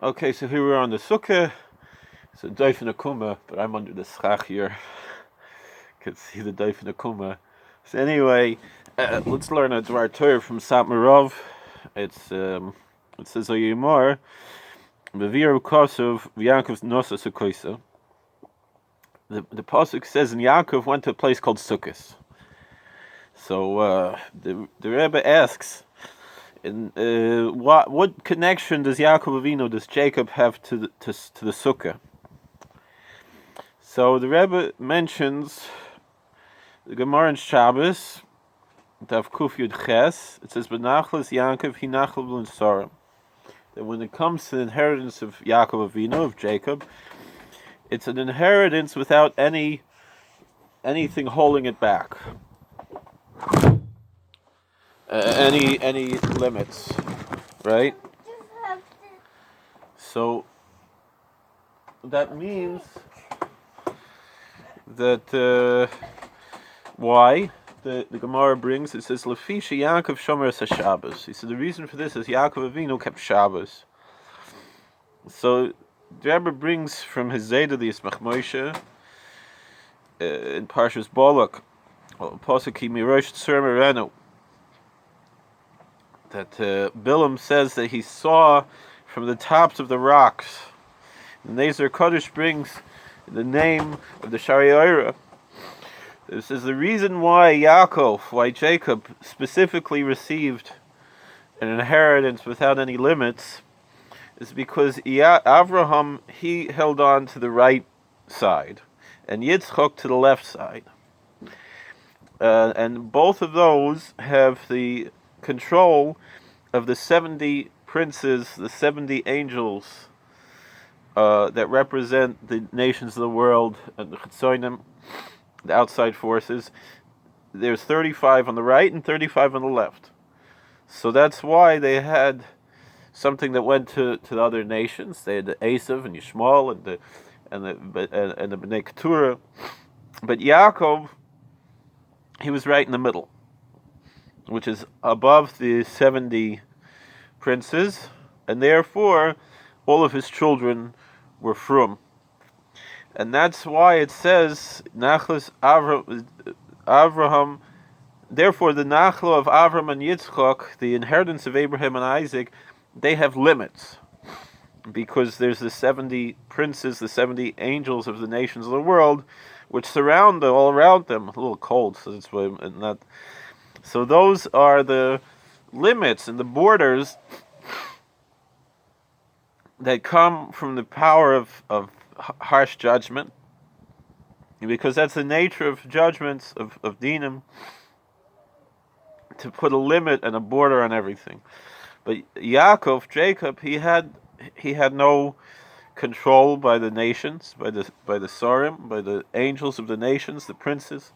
Okay, so here we're on the Sukkah. It's a Doif and a Kuma, but I'm under the schach here. Can see the Doif and a Kuma. So anyway, let's learn a dvar Torah from Satmar Rebbe. It says Oyimor, Bevir Kosov Yankov's Nosa Sukkos. The pasuk says, and Yaakov went to a place called Sukkos. So the Rebbe asks, what connection does Yaakov Avinu, does Jacob have to the Sukkah? So the Rebbe mentions the Gemara in Shabbos, Daf Kuf Yud Ches. It says, "Benachlas Yaakov hinachal b'linsarim." That when it comes to the inheritance of Yaakov Avinu, of Jacob, it's an inheritance without anything holding it back, any limits, right? So that means that why the Gemara brings, it says Lefisha Yaakov Shomer Shabbos. He said the reason for this is Yaakov Avinu kept Shabbos. So the Rebbe brings from his Zayda the Yismach Moshe in Parshas Balak, Pasuk Mirosh Tzur Merenu, that Bilam says that he saw from the tops of the rocks. The Nezer Kodesh brings the name of the Shari'ira. This is the reason why why Jacob specifically received an inheritance without any limits, is because Avraham, he held on to the right side, and Yitzchak to the left side. And both of those have the control of the 70 princes, the 70 angels that represent the nations of the world, and the Chetzonim, the outside forces. There's 35 on the right and 35 on the left. So that's why they had something that went to the other nations. They had the Esav and Yishmael and the Bnei Keturah. But Yaakov, he was right in the middle, which is above the 70 princes, and therefore all of his children were frum. And that's why it says, Nachlas Avraham, therefore the Nachlo of Avram and Yitzchak, the inheritance of Abraham and Isaac, they have limits. Because there's the 70 princes, the 70 angels of the nations of the world, which surround them, all around them. A little cold, so that's why I'm not. So those are the limits and the borders that come from the power of harsh judgment, because that's the nature of judgments, of dinim, to put a limit and a border on everything. But Yaakov, Jacob, he had no control by the nations, by the Sorim, by the angels of the nations, the princes.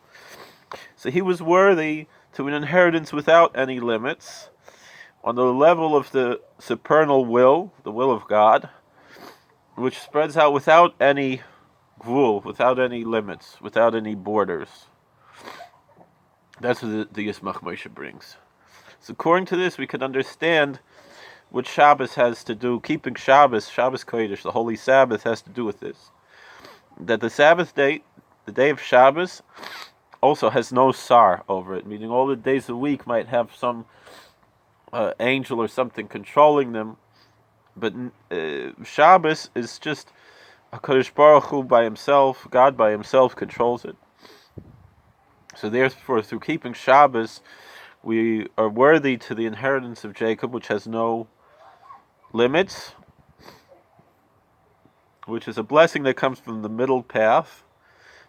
So he was worthy to an inheritance without any limits, on the level of the supernal will, the will of God, which spreads out without any gvul, without any limits, without any borders. That's what the Yismach Moshe brings. So according to this, we can understand what Shabbos has to do, keeping Shabbos Kodesh, the Holy Sabbath, has to do with this. That the Sabbath day, the day of Shabbos, also has no sar over it, meaning all the days of the week might have some angel or something controlling them, but Shabbos is just HaKadosh Baruch Hu by himself, God by himself controls it. So therefore, through keeping Shabbos, we are worthy to the inheritance of Jacob, which has no limits, which is a blessing that comes from the middle path,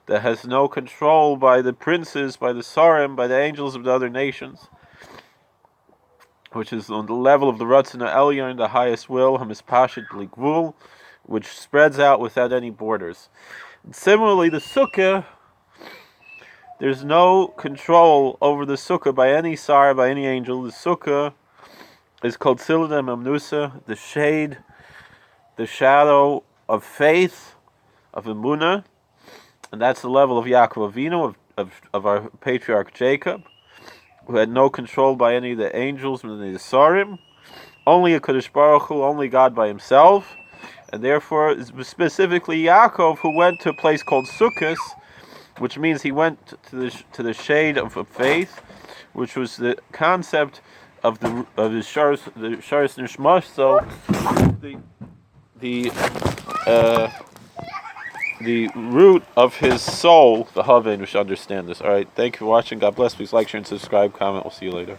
that has no control by the princes, by the Sarim, by the angels of the other nations, which is on the level of the Ratzon Elyon, the highest will, Hamispashit Gvul, which spreads out without any borders. And similarly, the Sukkah, there's no control over the Sukkah by any Sar, by any angel. The Sukkah is called Siladam Amnusa, the shade, the shadow of faith, of Emunah, and that's the level of Yaakov Avinu, of our patriarch Jacob, who had no control by any of the angels and the Sarim, only a Kadosh Baruch Hu, only God by himself, and therefore it was specifically Yaakov who went to a place called Sukkos, which means he went to the shade of faith, which was the concept of his sharis nishmash. So the root of his soul, the Haven, we should understand this. All right, thank you for watching. God bless. Please like, share, and subscribe. Comment. We'll see you later.